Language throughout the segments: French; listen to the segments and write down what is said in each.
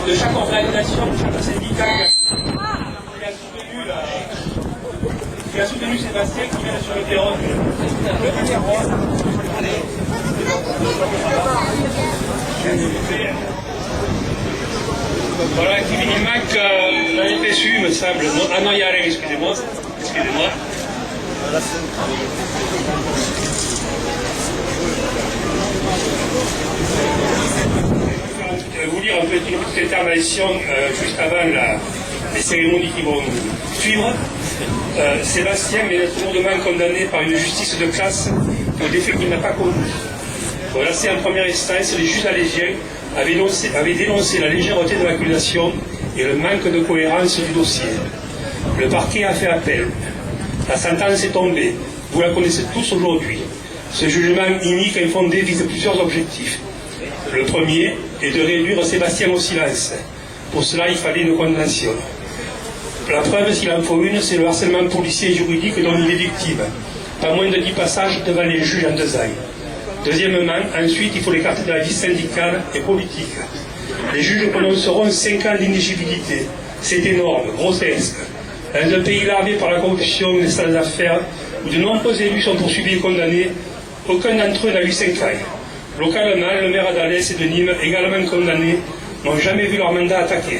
de chaque organisation, de chaque syndicat qui a soutenu Sébastien qui vient sur le terrain. Voilà, il manque un PSU, il me semble. Non, ah non, il y a rien, excusez-moi. Excusez-moi. Vous lire un petit une petite intervention juste avant les cérémonies qui vont suivre. Sébastien est lourdement condamné par une justice de classe pour des faits qu'il n'a pas commis. Relancé en première instance, les juges alégiens avaient dénoncé la légèreté de l'accusation et le manque de cohérence du dossier. Le parquet a fait appel. La sentence est tombée. Vous la connaissez tous aujourd'hui. Ce jugement inique et infondé vise plusieurs objectifs. Le premier est de réduire Sébastien au silence. Pour cela, il fallait une condamnation. La preuve, s'il en faut une, c'est le harcèlement policier et juridique dont il est victime. Pas moins de 10 passages devant les juges en 2 ans. Deuxièmement, ensuite, il faut l'écarter de la vie syndicale et politique. Les juges prononceront 5 ans d'inéligibilité. C'est énorme, grotesque. Dans un pays larvé par la corruption et les sales affaires, où de nombreux élus sont poursuivis et condamnés, aucun d'entre eux n'a eu 5 ans. Localement, le maire d'Alès et de Nîmes, également condamnés, n'ont jamais vu leur mandat attaqué.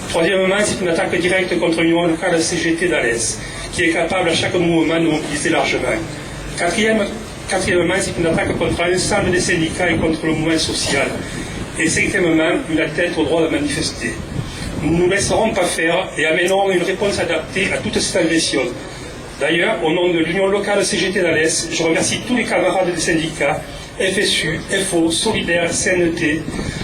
Troisièmement, c'est une attaque directe contre l'union locale CGT d'Alès, qui est capable à chaque mouvement de mobiliser largement. Quatrièmement, c'est une attaque contre l'ensemble des syndicats et contre le mouvement social. Et cinquièmement, une atteinte au droit de manifester. Nous ne nous laisserons pas faire et amènerons une réponse adaptée à toute cette agression. D'ailleurs, au nom de l'Union locale CGT d'Alès, je remercie tous les camarades des syndicats, FSU, FO, Solidaire, CNT,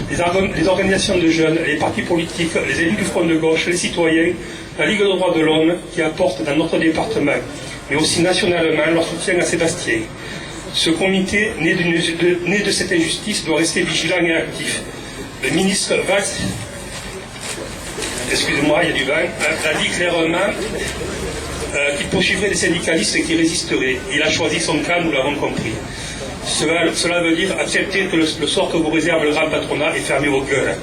les organisations de jeunes, les partis politiques, les élus du Front de gauche, les citoyens, la Ligue des droits de l'homme qui apportent dans notre département, mais aussi nationalement, leur soutien à Sébastien. Ce comité, né de cette injustice, doit rester vigilant et actif. Le ministre Valls, excusez-moi, il y a du vent, a dit clairement qu'il poursuivrait les syndicalistes qui résisteraient. Il a choisi son camp, nous l'avons compris. Cela veut dire accepter que le sort que vous réserve le grand patronat est fermé aux gueules.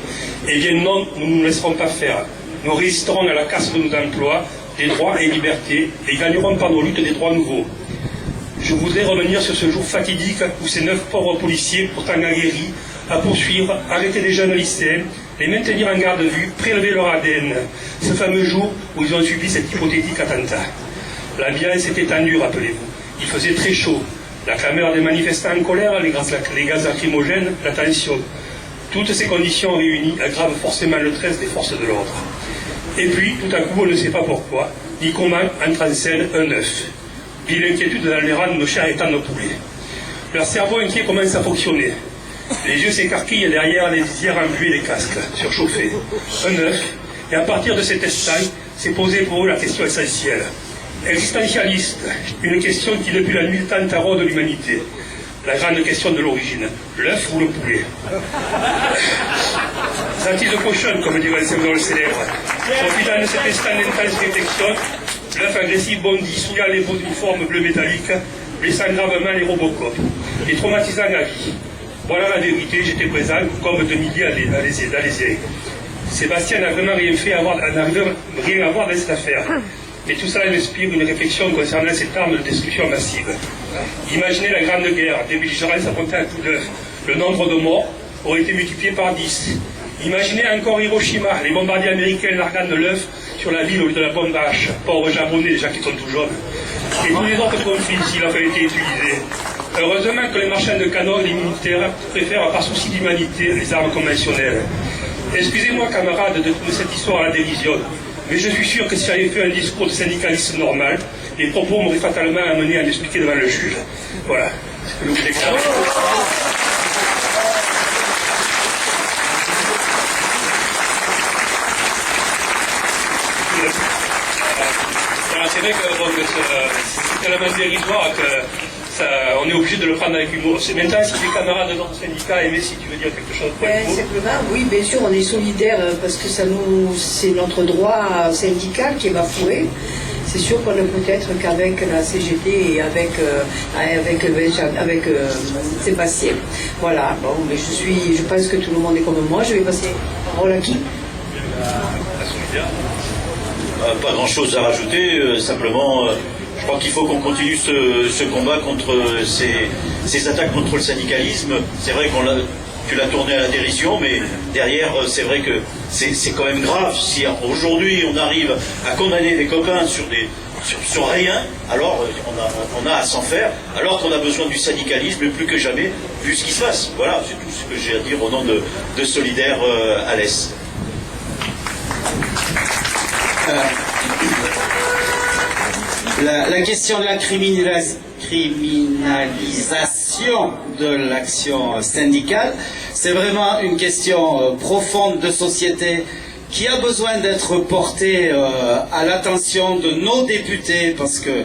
Eh bien non, nous ne nous laisserons pas faire. Nous résisterons à la casse de nos emplois, des droits et libertés, et gagnerons par nos luttes des droits nouveaux. Je voudrais revenir sur ce jour fatidique où ces 9 pauvres policiers, pourtant aguerris, à poursuivre, arrêter des jeunes lycéens, les maintenir en garde à vue, prélever leur ADN. Ce fameux jour où ils ont subi cet hypothétique attentat. L'ambiance était tendue, rappelez-vous. Il faisait très chaud. La clameur des manifestants en colère, les gaz lacrymogènes, la tension. Toutes ces conditions réunies aggravent forcément le stress des forces de l'ordre. Et puis, tout à coup, on ne sait pas pourquoi, ni comment, entre en scène un œuf. Puis l'inquiétude dans les rangs de nos chers étant nos poulets. Leur cerveau inquiet commence à fonctionner. Les yeux s'écarquillent derrière les visières embuées des casques, surchauffés. Un œuf, et à partir de cet instant, s'est posé pour eux la question essentielle. Existentialiste, une question qui depuis la nuit tant taraude l'humanité. La grande question de l'origine, l'œuf ou le poulet? Senti de cochon, comme dirait le célèbre. Profitant de cet instant d'intense réflexion, l'œuf agressif bondit, souillant les beaux uniformes bleu métallique, blessant gravement les Robocop, et traumatisant à vie. Voilà la vérité, j'étais présent, comme de milliers d'Alésiens. Sébastien n'a vraiment rien à voir dans cette affaire. Et tout cela m'inspire une réflexion concernant cette arme de destruction massive. Imaginez la Grande Guerre, des belligérants s'affrontaient à coups d'œuf. Le nombre de morts aurait été multiplié par 10. Imaginez encore Hiroshima, les bombardiers américains largant de l'œuf sur la ville au lieu de la bombe à H. Pauvres japonais, déjà qui sont tout jaunes. Et tous les autres conflits, s'il a fallu été utilisé. Heureusement que les marchands de canons, les militaires, préfèrent par souci d'humanité les armes conventionnelles. Excusez-moi, camarades, de toute cette histoire à la dérision. Mais je suis sûr que si j'avais fait un discours de syndicaliste normal, les propos m'auraient fatalement amené à l'expliquer devant le juge. Voilà. Je vous déclare. C'est vrai que c'est tellement dérisoire que on est obligé de le prendre avec humour. C'est maintenant si les camarades de notre syndicat aimaient, si tu veux dire quelque chose. Simplement, oui, bien sûr, on est solidaires parce que c'est notre droit syndical qui est bafoué. c'est sûr qu'on ne peut être qu'avec la CGT et avec Sébastien. Voilà, bon, mais je pense que tout le monde est comme moi. Je vais passer la parole à qui? Pas grand chose à rajouter, simplement je crois qu'il faut qu'on continue ce combat contre ces attaques contre le syndicalisme. C'est vrai tu l'as tourné à la dérision, mais derrière c'est vrai que c'est quand même grave. Si aujourd'hui on arrive à condamner des copains sur rien, alors on a à s'en faire, alors qu'on a besoin du syndicalisme plus que jamais, vu ce qui se passe. Voilà, c'est tout ce que j'ai à dire au nom de Solidaires Alès. La question de la criminalisation de l'action syndicale, c'est vraiment une question profonde de société qui a besoin d'être portée à l'attention de nos députés, parce que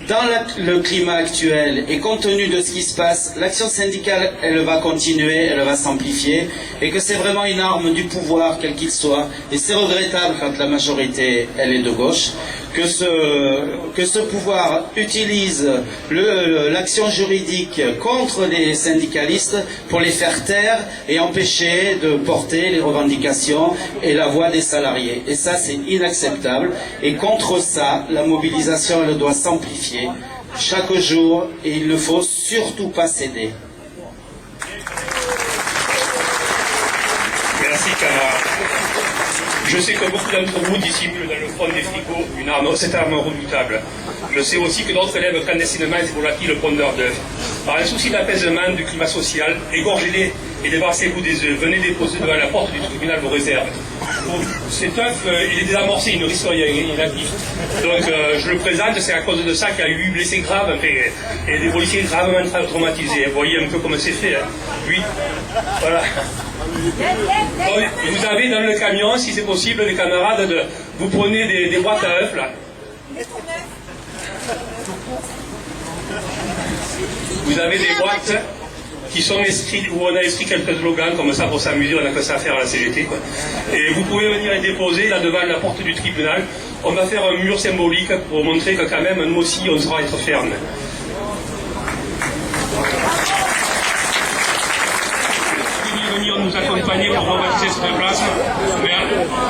dans le climat actuel et compte tenu de ce qui se passe, l'action syndicale, elle va continuer, elle va s'amplifier, et que c'est vraiment une arme du pouvoir, quel qu'il soit. Et c'est regrettable quand la majorité, elle est de gauche, que ce pouvoir utilise l'action juridique contre les syndicalistes pour les faire taire et empêcher de porter les revendications et la voix des salariés. Et ça, c'est inacceptable. Et contre ça, la mobilisation, elle doit s'amplifier chaque jour, et il ne faut surtout pas céder. Merci, camarade. Je sais que beaucoup d'entre vous dissimulent dans le fond des frigos cette arme redoutable. Je sais aussi que d'autres élèves clandestinement et volatiles le pondeur d'œufs. Par un souci d'apaisement du climat social, égorgez-les et débarrassez-vous des œufs. Venez déposer devant la porte du tribunal vos réserves. Cet œuf, il est désamorcé, il ne risque rien, il est actif. Donc je le présente, c'est à cause de ça qu'il y a 8 blessés graves et des policiers gravement traumatisés. Vous voyez un peu comment c'est fait. 8. Voilà. Donc, vous avez dans le camion, si c'est possible, les camarades, vous prenez des boîtes à œufs là. Vous avez des boîtes qui sont inscrites, où on a inscrit quelques slogans comme ça pour s'amuser, on n'a que ça à faire à la CGT, quoi. Et vous pouvez venir les déposer là devant la porte du tribunal. On va faire un mur symbolique pour montrer que quand même nous aussi on saura être ferme. Venir nous accompagner pour rebaptiser cette place, mais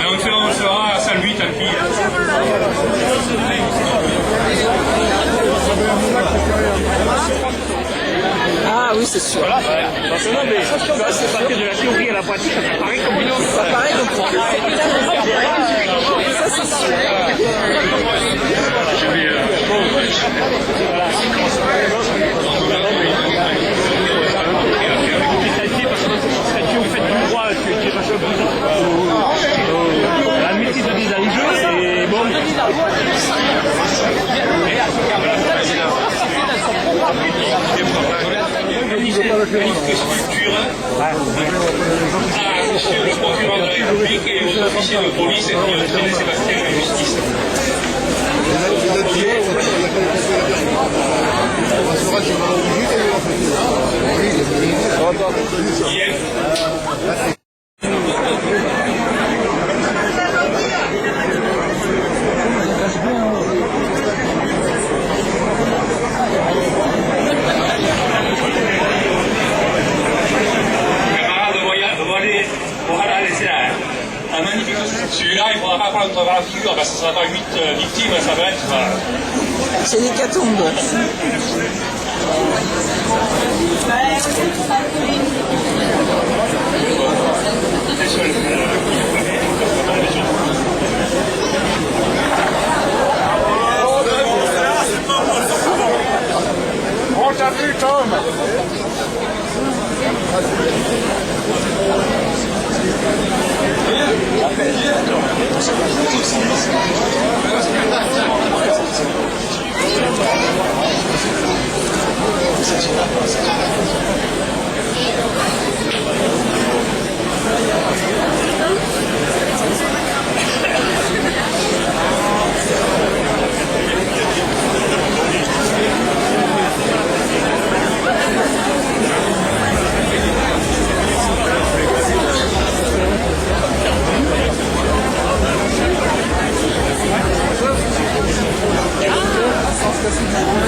on le fera à Saint-Louis, tant pis. Ah oui, c'est sûr. Voilà, non, mais tu vois, c'est partir de la théorie à la pratique, ça paraît compliqué. Ça paraît compliqué. Ça, c'est sûr. La maîtrise de mise en jeu, et bon. Monsieur le procureur de la République et aux officiers de police qui ont traîné Sébastien à la justice. Celui-là, il ne faudra pas prendre la figure, parce que ça ne sera pas 8 victimes, ça va être... C'est l'hécatombe. On t'a vu, Tom. Merci. Merci.